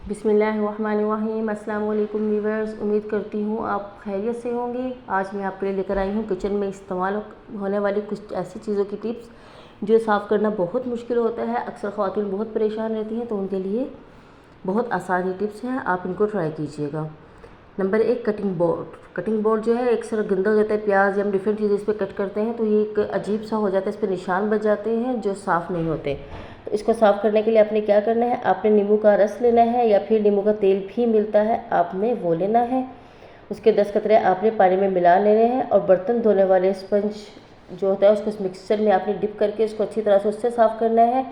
बिस्मिल्लाहिर्रहमानिर्रहीम। अस्सलाम वालेकुम व्यूअर्स, उम्मीद करती हूँ आप खैरियत से होंगे। आज मैं आपके लिए लेकर आई हूँ किचन में इस्तेमाल होने वाली कुछ ऐसी चीज़ों की टिप्स जो साफ़ करना बहुत मुश्किल होता है। अक्सर ख़वातीन बहुत परेशान रहती हैं, तो उनके लिए बहुत आसान टिप्स हैं, आप इनको ट्राई कीजिएगा। Number 1, cutting board. Cutting board जो है अक्सर गंदा हो जाता है, प्याज या हम डिफरेंट चीज़ें इस पर कट करते हैं तो ये एक अजीब सा हो जाता है, इस पर निशान बच जाते हैं जो साफ़ नहीं होते। तो इसको साफ़ करने के लिए आपने क्या करना है, आपने नींबू का रस लेना है या फिर नींबू का तेल भी मिलता है, आपने वो लेना है। उसके 10 कतरे आपने पानी में मिला लेने हैं और बर्तन धोने वाले स्पंज जो होता है उसको मिक्सचर में आपने डिप करके इसको अच्छी तरह से उससे साफ़ करना है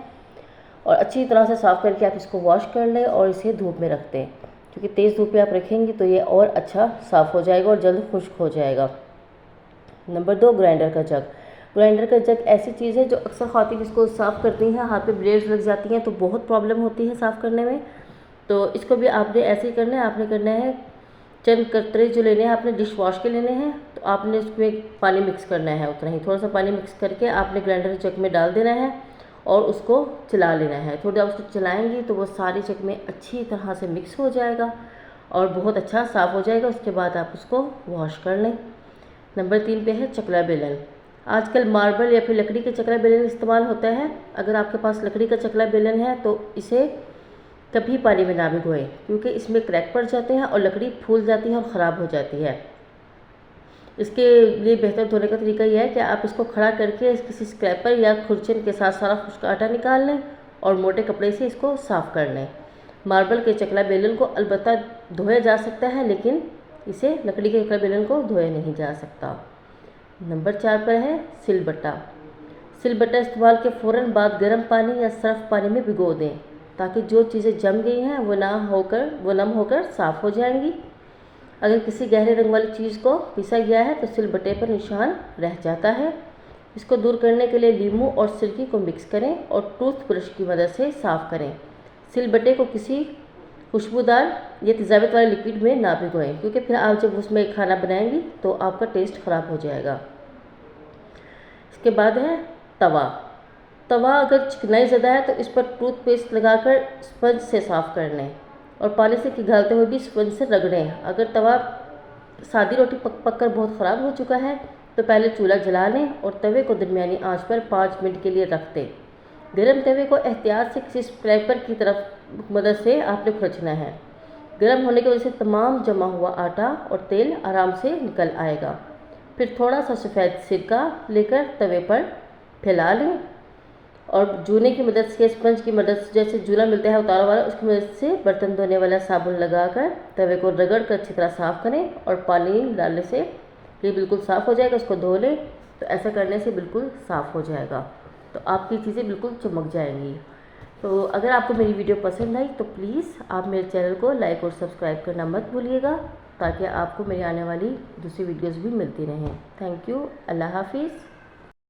और अच्छी तरह से साफ़ करके आप इसको वॉश कर लें और इसे धूप में रख दें, क्योंकि तेज़ धूप पे आप रखेंगे तो ये और अच्छा साफ़ हो जाएगा और जल्द खुश्क हो जाएगा। नंबर 2, ग्राइंडर का जग। ग्राइंडर का जग ऐसी चीज़ है जो अक्सर ख़वातीन इसको साफ़ करती हैं, हाथ पे ब्लेड्स लग जाती हैं तो बहुत प्रॉब्लम होती है साफ़ करने में। तो इसको भी आपने ऐसे ही करना है, आपने करना है चंद कतरे जो लेने हैं आपने डिश वॉश के लेने हैं, तो आपने उसमें पानी मिक्स करना है, उतना ही थोड़ा सा पानी मिक्स करके आपने ग्राइंडर जग में डाल देना है और उसको चला लेना है। थोड़ी देर उसको चलाएंगी तो वो सारी जग में अच्छी तरह से मिक्स हो जाएगा और बहुत अच्छा साफ़ हो जाएगा। उसके बाद आप उसको वॉश कर लें। नंबर 3 पे है चकला बेलन। आजकल मार्बल या फिर लकड़ी के चकला बेलन इस्तेमाल होता है। अगर आपके पास लकड़ी का चकला बेलन है तो इसे कभी पानी में ना भिगोएं, क्योंकि इसमें क्रैक पड़ जाते हैं और लकड़ी फूल जाती है और ख़राब हो जाती है। इसके लिए बेहतर धोने का तरीका यह है कि आप इसको खड़ा करके किसी स्क्रैपर या खुरचन के साथ सारा खुश्क आटा निकाल लें और मोटे कपड़े से इसको साफ़ कर लें। मार्बल के चकला बेलन को अलबत्ता धोया जा सकता है, लेकिन इसे लकड़ी के चकला बेलन को धोया नहीं जा सकता। नंबर 4 पर है सिलबट्टा। सिलबट्टा इस्तेमाल के फ़ौरन बाद गर्म पानी या सर्फ पानी में भिगो दें, ताकि जो चीज़ें जम गई हैं वो नम होकर साफ़ हो जाएंगी। अगर किसी गहरे रंग वाली चीज़ को पीसा गया है तो सिलबट्टे पर निशान रह जाता है। इसको दूर करने के लिए लीमू और सिरकी को मिक्स करें और टूथब्रश की मदद से साफ़ करें। सिलबट्टे को किसी खुशबूदार या तेज़ाबत वाले लिक्विड में ना भिगोएं, क्योंकि फिर आप जब उसमें खाना बनाएंगी तो आपका टेस्ट ख़राब हो जाएगा। इसके बाद है तवा। तवा अगर चिकनाई ज़्यादा है तो इस पर टूथपेस्ट लगाकर स्पंज से साफ़ कर लें और पानी से खिगालते हुए भी स्पंज से रगड़ें। अगर तवा सादी रोटी पक कर बहुत ख़राब हो चुका है तो पहले चूल्हा जला लें और तवे को दरमियानी आंच पर 5 मिनट के लिए रख दें। गर्म तवे को एहतियात से किसी स्क्रैपर की तरफ मदद से आपने खुरचना है। गर्म होने की वजह से तमाम जमा हुआ आटा और तेल आराम से निकल आएगा। फिर थोड़ा सा सफ़ेद सिरका लेकर तवे पर फैला लें और जूने की मदद से, स्पंज की मदद से, जैसे जूना मिलता है उतारा वाला, उसकी मदद से बर्तन धोने वाला साबुन लगाकर तवे को रगड़ कर अच्छी तरह साफ़ करें और पानी डालने से ये बिल्कुल साफ़ हो जाएगा। उसको धो लें तो ऐसा करने से बिल्कुल साफ़ हो जाएगा, तो आपकी चीज़ें बिल्कुल चमक जाएंगी। तो अगर आपको मेरी वीडियो पसंद आई तो प्लीज़ आप मेरे चैनल को लाइक और सब्सक्राइब करना मत भूलिएगा, ताकि आपको मेरी आने वाली दूसरी वीडियोज़ भी मिलती रहें। Thank you. अल्लाह हाफिज़।